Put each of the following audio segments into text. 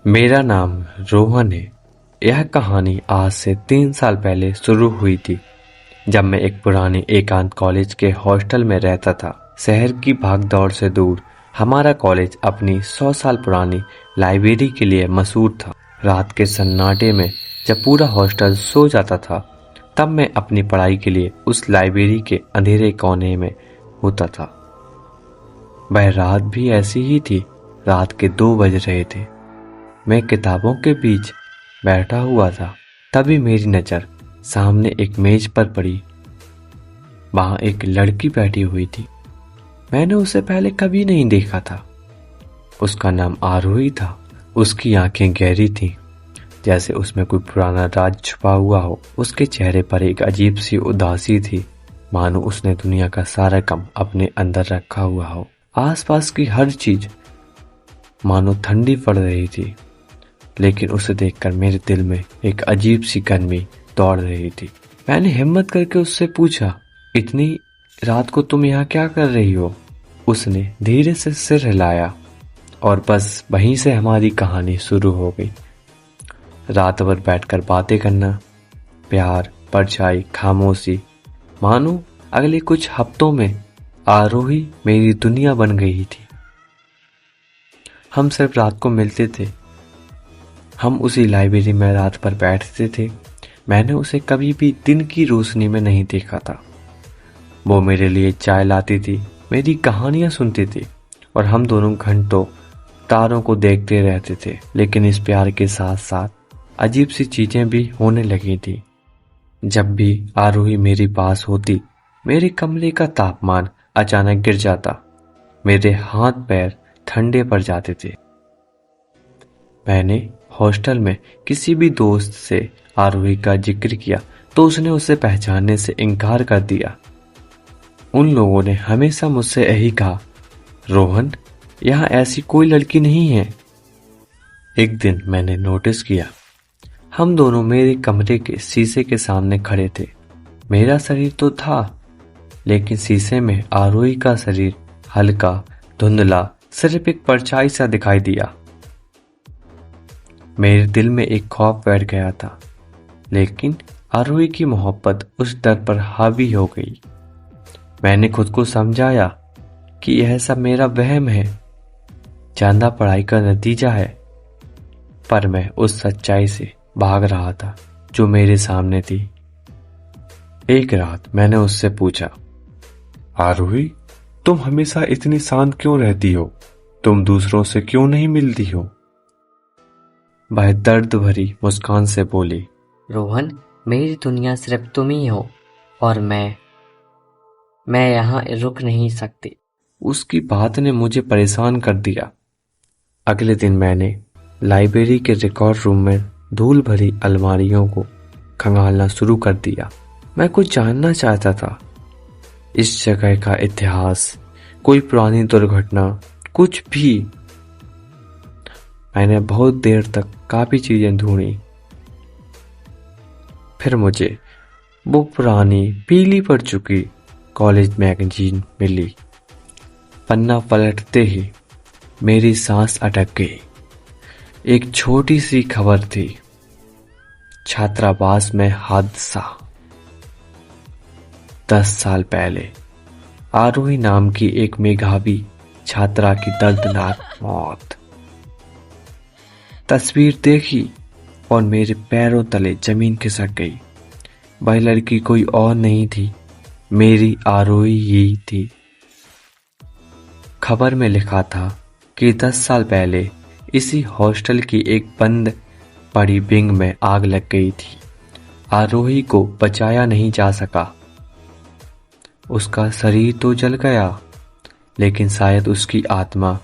मेरा नाम रोहन है। यह कहानी आज से 3 साल पहले शुरू हुई थी, जब मैं एक पुराने एकांत कॉलेज के हॉस्टल में रहता था। शहर की भागदौड़ से दूर हमारा कॉलेज अपनी 100 साल पुरानी लाइब्रेरी के लिए मशहूर था। रात के सन्नाटे में जब पूरा हॉस्टल सो जाता था, तब मैं अपनी पढ़ाई के लिए उस लाइब्रेरी के अंधेरे कोने में होता था। वह रात भी ऐसी ही थी। रात के 2 बज रहे थे। मैं किताबों के बीच बैठा हुआ था, तभी मेरी नज़र सामने एक मेज पर पड़ी। वहां एक लड़की बैठी हुई थी। मैंने उसे पहले कभी नहीं देखा था। उसका नाम आरोही था। उसकी आंखें गहरी थीं, जैसे उसमें कोई पुराना राज छुपा हुआ हो। उसके चेहरे पर एक अजीब सी उदासी थी, मानो उसने दुनिया का सारा गम अपने अंदर रखा हुआ हो। आसपास की हर चीज मानो ठंडी पड़ रही थी, लेकिन उसे देखकर मेरे दिल में एक अजीब सी गर्मी दौड़ रही थी। मैंने हिम्मत करके उससे पूछा, इतनी रात को तुम यहाँ क्या कर रही हो? उसने धीरे से सिर हिलाया और बस वहीं से हमारी कहानी शुरू हो गई। रात भर बैठकर बातें करना, प्यार, परछाई, खामोशी, मानो अगले कुछ हफ्तों में आरोही मेरी दुनिया बन गई थी। हम सिर्फ रात को मिलते थे। हम उसी लाइब्रेरी में रात भर बैठते थे। मैंने उसे कभी भी दिन की रोशनी में नहीं देखा था। वो मेरे लिए चाय लाती थी, मेरी कहानियां सुनती थी और हम दोनों घंटों तारों को देखते रहते थे। लेकिन इस प्यार के साथ साथ अजीब सी चीजें भी होने लगी थी। जब भी आरोही मेरे पास होती, मेरे कमरे का तापमान अचानक गिर जाता। मेरे हाथ पैर ठंडे पड़ जाते थे। मैंने हॉस्टल में किसी भी दोस्त से आरोही का जिक्र किया तो उसने उसे पहचानने से इनकार कर दिया। उन लोगों ने हमेशा मुझसे यही कहा, रोहन, यहाँ ऐसी कोई लड़की नहीं है। एक दिन मैंने नोटिस किया, हम दोनों मेरे कमरे के शीशे के सामने खड़े थे। मेरा शरीर तो था, लेकिन शीशे में आरोही का शरीर हल्का धुंधला, सिर्फ एक परछाई सा दिखाई दिया। मेरे दिल में एक खौफ बैठ गया था, लेकिन आरोही की मोहब्बत उस डर पर हावी हो गई। मैंने खुद को समझाया कि यह सब मेरा वहम है, ज्यादा पढ़ाई का नतीजा है। पर मैं उस सच्चाई से भाग रहा था जो मेरे सामने थी। एक रात मैंने उससे पूछा, आरोही, तुम हमेशा इतनी शांत क्यों रहती हो? तुम दूसरों से क्यों नहीं मिलती हो? वह दर्द भरी मुस्कान से बोली, रोहन, मेरी दुनिया सिर्फ तुम ही हो और मैं यहाँ रुक नहीं सकती। उसकी बात ने मुझे परेशान कर दिया। अगले दिन मैंने लाइब्रेरी के रिकॉर्ड रूम में धूल भरी अलमारियों को खंगालना शुरू कर दिया। मैं कुछ जानना चाहता था, इस जगह का इतिहास, कोई पुरानी दुर्घटना, कुछ भी। मैंने बहुत देर तक काफी चीजें ढूंढी। फिर मुझे वो पुरानी पीली पड़ चुकी कॉलेज मैगजीन मिली। पन्ना पलटते ही मेरी सांस अटक गई। एक छोटी सी खबर थी, छात्रावास में हादसा। 10 साल पहले आरोही नाम की एक मेधावी छात्रा की दर्दनाक मौत। तस्वीर देखी और मेरे पैरों तले जमीन खिसक गई। वह लड़की कोई और नहीं थी, मेरी आरोही ही थी। खबर में लिखा था कि 10 साल पहले इसी हॉस्टल की एक बंद पड़ी विंग में आग लग गई थी। आरोही को बचाया नहीं जा सका। उसका शरीर तो जल गया, लेकिन शायद उसकी आत्मा,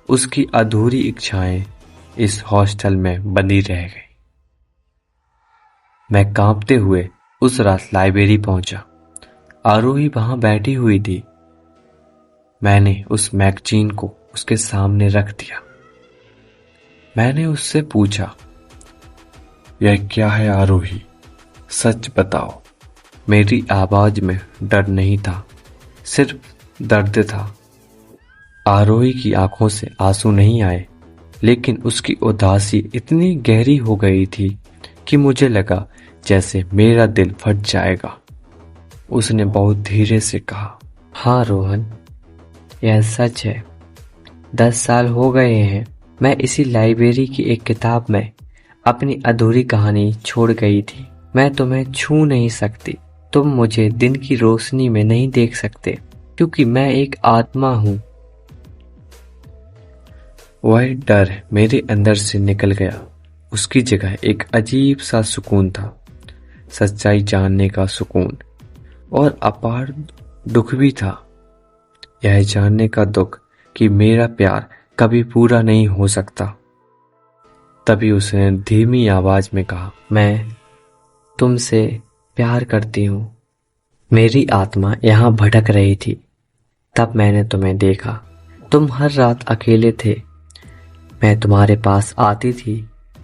उसकी अधूरी इच्छाएं इस हॉस्टल में बंधी रह गई। मैं कांपते हुए उस रात लाइब्रेरी पहुंचा। आरोही वहां बैठी हुई थी। मैंने उस मैगजीन को उसके सामने रख दिया। मैंने उससे पूछा, यह क्या है आरोही? सच बताओ। मेरी आवाज में डर नहीं था, सिर्फ दर्द था। आरोही की आंखों से आंसू नहीं आए, लेकिन उसकी उदासी इतनी गहरी हो गई थी कि मुझे लगा जैसे मेरा दिल फट जाएगा। उसने बहुत धीरे से कहा, हाँ रोहन, यह सच है। 10 साल हो गए हैं मैं इसी लाइब्रेरी की एक किताब में अपनी अधूरी कहानी छोड़ गई थी। मैं तुम्हें छू नहीं सकती, तुम मुझे दिन की रोशनी में नहीं देख सकते, क्योंकि मैं एक आत्मा हूँ। वह डर मेरे अंदर से निकल गया। उसकी जगह एक अजीब सा सुकून था, सच्चाई जानने का सुकून, और अपार दुख भी था, यह जानने का दुख कि मेरा प्यार कभी पूरा नहीं हो सकता। तभी उसने धीमी आवाज में कहा, मैं तुमसे प्यार करती हूँ। मेरी आत्मा यहाँ भटक रही थी, तब मैंने तुम्हें देखा। तुम हर रात अकेले थे। मैं तुम्हारे पास आती थी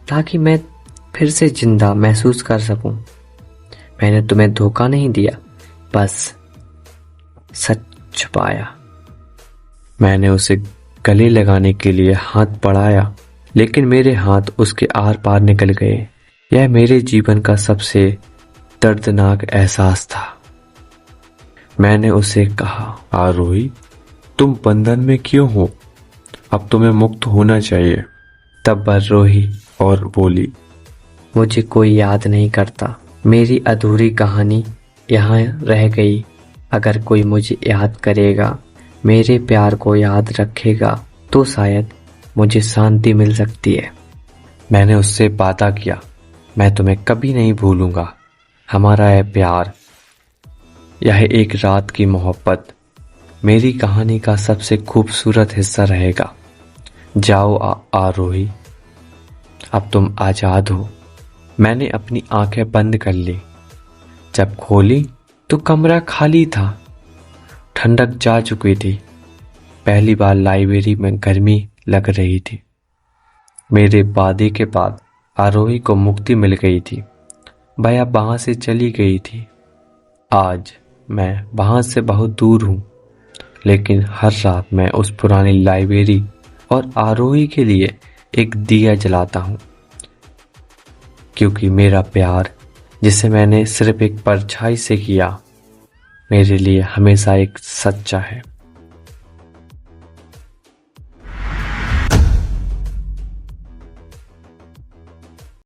ताकि मैं फिर से जिंदा महसूस कर सकूं। मैंने तुम्हें धोखा नहीं दिया, बस सच छुपाया। मैंने उसे गले लगाने के लिए हाथ बढ़ाया, लेकिन मेरे हाथ उसके आर पार निकल गए। यह मेरे जीवन का सबसे दर्दनाक एहसास था। मैंने उसे कहा, आरोही, तुम बंधन में क्यों हो? अब तुम्हें मुक्त होना चाहिए। तब बर्रोही और बोली, मुझे कोई याद नहीं करता। मेरी अधूरी कहानी यहाँ रह गई। अगर कोई मुझे याद करेगा, मेरे प्यार को याद रखेगा, तो शायद मुझे शांति मिल सकती है। मैंने उससे वादा किया, मैं तुम्हें कभी नहीं भूलूंगा। हमारा यह प्यार, यह एक रात की मोहब्बत मेरी कहानी का सबसे खूबसूरत हिस्सा रहेगा। जाओ आरोही, अब तुम आजाद हो। मैंने अपनी आंखें बंद कर ली। जब खोली तो कमरा खाली था, ठंडक जा चुकी थी। पहली बार लाइब्रेरी में गर्मी लग रही थी। मेरे वादे के बाद आरोही को मुक्ति मिल गई थी। वह वहां से चली गई थी। आज मैं वहां से बहुत दूर हूं, लेकिन हर रात मैं उस पुरानी लाइब्रेरी और आरोही के लिए एक दिया जलाता हूं, क्योंकि मेरा प्यार, जिसे मैंने सिर्फ एक परछाई से किया, मेरे लिए हमेशा एक सच्चा है।